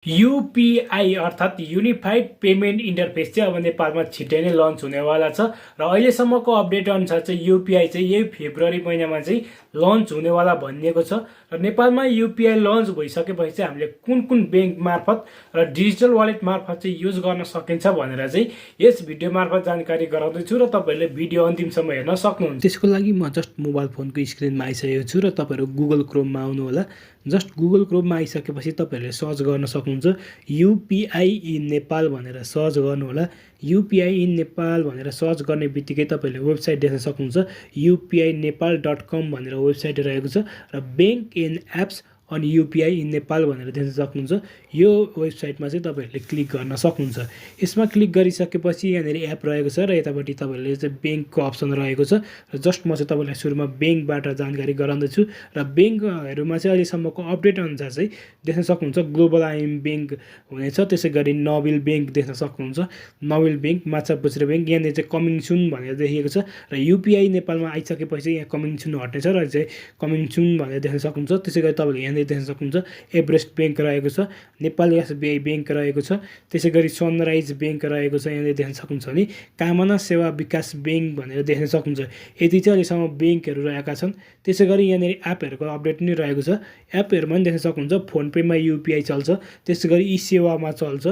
UPI अर्थात् unified payment interface चाहिँ अब नेपालमा छिट्टै नै लन्च हुनेवाला छ र अहिलेसम्मको अपडेट अनुसार चाहिँ युपीआई चाहिँ यही फेब्रुअरी महिनामा चाहिँ लन्च हुनेवाला भनिएको छ र नेपालमा युपीआई लन्च भइसकेपछि चाहिँ हामीले कुन कुन ब्याङ्क मार्फत र डिजिटल वालेट मार्फत चाहिँ युज गर्न सकिन्छ भनेर चाहिँ यस भिडियो मार्फत जानकारी गराउँदैछु र तपाईँहरूले भिडियो अन्तिमसम्म हेर्न सक्नुहुन्छ। त्यसको लागि म जस्ट मोबाइल फोनको स्क्रिनमा आइसकेको छु र तपाईँहरू गुगल क्रोममा आउनु होला। जस्ट गुगल क्रोममा आइसकेपछि तपाईँहरूले सर्च गर्न सक्नुहुन्छ युपीआई इन नेपाल भनेर सर्च गर्नु होला। युपीआई इन नेपाल भनेर सर्च गर्ने बित्तिकै तपाईँहरूले वेबसाइट देख्न सक्नुहुन्छ upinepal.com भनेर वेबसाइट रहेको छ र ब्याङ्क एन्ड एप्स अनि युपीआई इन नेपाल भनेर देख्न सक्नुहुन्छ। यो वेबसाइटमा चाहिँ तपाईँहरूले क्लिक गर्न सक्नुहुन्छ। यसमा क्लिक गरिसकेपछि यहाँनिर एप रहेको छ र यतापट्टि तपाईँहरूले चाहिँ ब्याङ्कको अप्सन रहेको छ र जस्ट म चाहिँ तपाईँलाई सुरुमा ब्याङ्कबाट जानकारी गराउँदैछु र ब्याङ्कहरूमा चाहिँ अहिलेसम्मको अपडेट अनुसार चाहिँ देख्न सक्नुहुन्छ ग्लोबल आइएम ब्याङ्क हुनेछ, त्यसै गरी नोबेल ब्याङ्क देख्न सक्नुहुन्छ, नोबेल ब्याङ्क, माछापुच्छ्रे ब्याङ्क, यहाँनिर चाहिँ कमिङ सुन भनेर देखिएको छ र युपीआई नेपालमा आइसकेपछि यहाँ कमिङ सुन हट्नेछ र चाहिँ कमिङ सुन भनेर देख्न सक्नुहुन्छ। त्यसै गरी तपाईँले यहाँनिर देख्न सक्नुहुन्छ एभरेस्ट ब्याङ्क रहेको छ, नेपाल एसबिआई ब्याङ्क रहेको छ, त्यसै गरी सनराइज ब्याङ्क रहेको छ, यहाँनिर देख्न सक्नुहुन्छ भने कामना सेवा विकास ब्याङ्क भनेर देख्न सक्नुहुन्छ। यति चाहिँ अहिलेसम्म ब्याङ्कहरू रहेका छन्। त्यसै गरी यहाँनिर एपहरूको अपडेट पनि रहेको छ। एपहरूमा पनि देख्न सक्नुहुन्छ फोन पेमा युपीआई चल्छ, त्यसै गरी ई सेवामा चल्छ,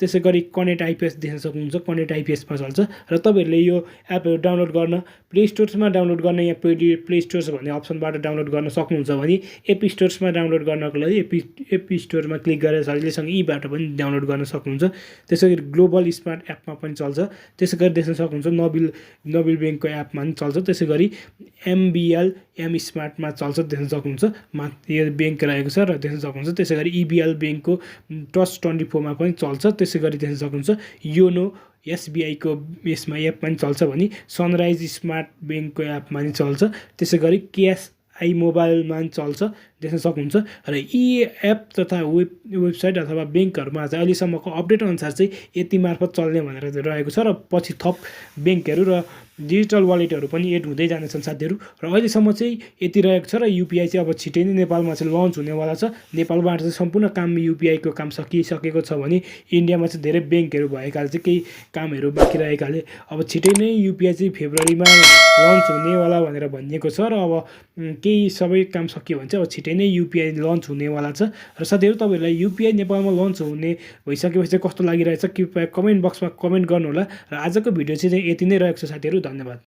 त्यसै गरी कनेक्ट आइपिएस देख्न सक्नुहुन्छ, कनेक्ट आइपिएसमा चल्छ र तपाईँहरूले यो एपहरू डाउनलोड गर्न प्ले स्टोर्समा डाउनलोड गर्न यहाँ प्ले स्टोर्स भन्ने अप्सनबाट डाउनलोड गर्न सक्नुहुन्छ भने एप स्टोर्समा डाउनलोड गर्नको लागि एप स्टोरमा क्लिक गरेर सजिलैसँग यीबाट पनि डाउनलोड गर्न सक्नुहुन्छ। त्यसै गरी ग्लोबल स्मार्ट एपमा पनि चल्छ, त्यसै गरी देख्न सक्नुहुन्छ नोबेल ब्याङ्कको एपमा पनि चल्छ, त्यसै गरी एम स्मार्टमा चल्छ देख्न सक्नुहुन्छ। यो ब्याङ्क रहेको छ र देख्न सक्नुहुन्छ। त्यसै गरी इबिएल ब्याङ्कको टच 24मा पनि चल्छ, त्यसै गरी देख्न सक्नुहुन्छ योनो एसबिआईको यसमा एप पनि चल्छ भने सनराइज स्मार्ट ब्याङ्कको एपमा पनि चल्छ, त्यसै गरी क्यास आई मोबाइलमा पनि चल्छ देख्न सक्नुहुन्छ। र यी एप तथा वेबसाइट अथवा ब्याङ्कहरूमा चाहिँ अहिलेसम्मको अपडेट अनुसार चाहिँ यति मार्फत चल्ने भनेर रहेको छ र पछि थप ब्याङ्कहरू र डिजिटल वालेटहरू पनि एड हुँदै जानेछन् साथीहरू। र अहिलेसम्म चाहिँ यति रहेको छ र युपीआई चाहिँ अब छिटै नै नेपालमा चाहिँ लन्च हुनेवाला छ। नेपालबाट चाहिँ सम्पूर्ण काम युपीआईको काम सकिसकेको छ भने इन्डियामा चाहिँ धेरै ब्याङ्कहरू भएकाले चाहिँ केही कामहरू बाँकी रहेकाले अब छिटै नै युपीआई चाहिँ फेब्रुअरीमा लन्च हुनेवाला भनेर भनिएको छ र अब केही सबै काम सकियो भने चाहिँ अब छिटै नै युपीआई लन्च हुनेवाला छ। र साथीहरू तपाईँहरूलाई युपीआई नेपालमा लन्च हुने भइसकेपछि चाहिँ कस्तो लागिरहेछ कृपया कमेन्ट बक्समा कमेन्ट गर्नुहोला। र आजको भिडियो चाहिँ यति नै रहेको छ साथीहरू। धन्यवाद।